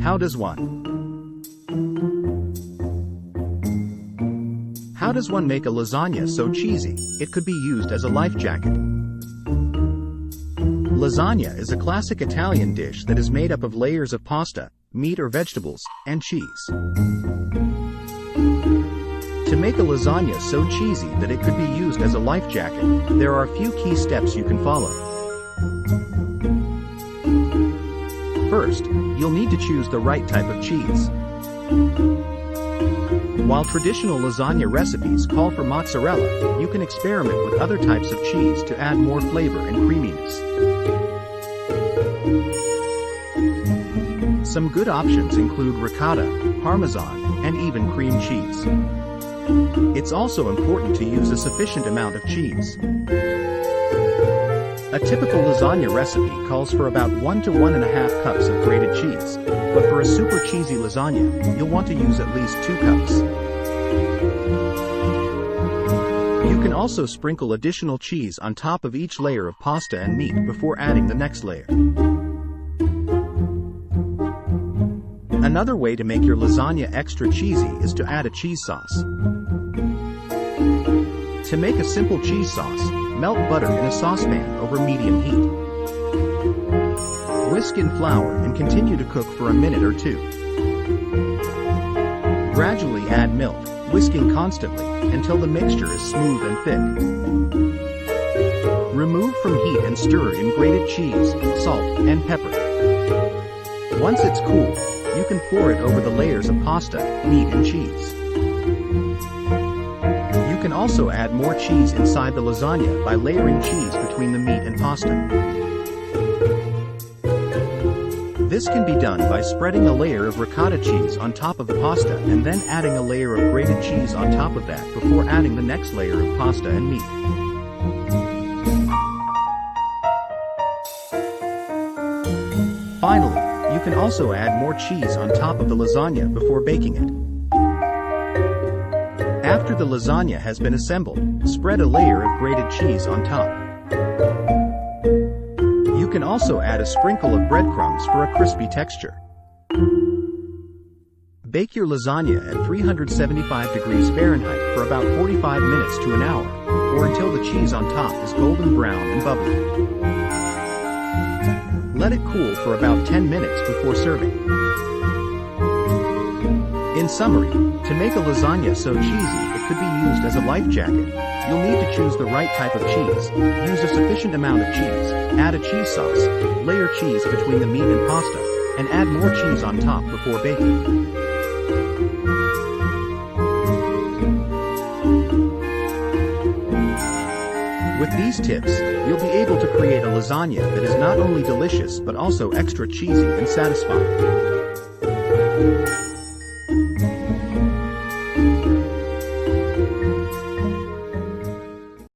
How does one make a lasagna so cheesy, it could be used as a life jacket? Lasagna is a classic Italian dish that is made up of layers of pasta, meat or vegetables, and cheese. To make a lasagna so cheesy that it could be used as a life jacket, there are a few key steps you can follow. First, you'll need to choose the right type of cheese. While traditional lasagna recipes call for mozzarella, you can experiment with other types of cheese to add more flavor and creaminess. Some good options include ricotta, parmesan, and even cream cheese. It's also important to use a sufficient amount of cheese. A typical lasagna recipe calls for about 1 to 1.5 cups of grated cheese, but for a super cheesy lasagna, you'll want to use at least 2 cups. You can also sprinkle additional cheese on top of each layer of pasta and meat before adding the next layer. Another way to make your lasagna extra cheesy is to add a cheese sauce. To make a simple cheese sauce, melt butter in a saucepan over medium heat. Whisk in flour and continue to cook for a minute or 2. Gradually add milk, whisking constantly, until the mixture is smooth and thick. Remove from heat and stir in grated cheese, salt, and pepper. Once it's cool, you can pour it over the layers of pasta, meat, and cheese. You can also add more cheese inside the lasagna by layering cheese between the meat and pasta. This can be done by spreading a layer of ricotta cheese on top of the pasta and then adding a layer of grated cheese on top of that before adding the next layer of pasta and meat. Finally, you can also add more cheese on top of the lasagna before baking it. After the lasagna has been assembled, spread a layer of grated cheese on top. You can also add a sprinkle of breadcrumbs for a crispy texture. Bake your lasagna at 375 degrees Fahrenheit for about 45 minutes to an hour, or until the cheese on top is golden brown and bubbly. Let it cool for about 10 minutes before serving. In summary, to make a lasagna so cheesy it could be used as a life jacket, you'll need to choose the right type of cheese, use a sufficient amount of cheese, add a cheese sauce, layer cheese between the meat and pasta, and add more cheese on top before baking. With these tips, you'll be able to create a lasagna that is not only delicious but also extra cheesy and satisfying.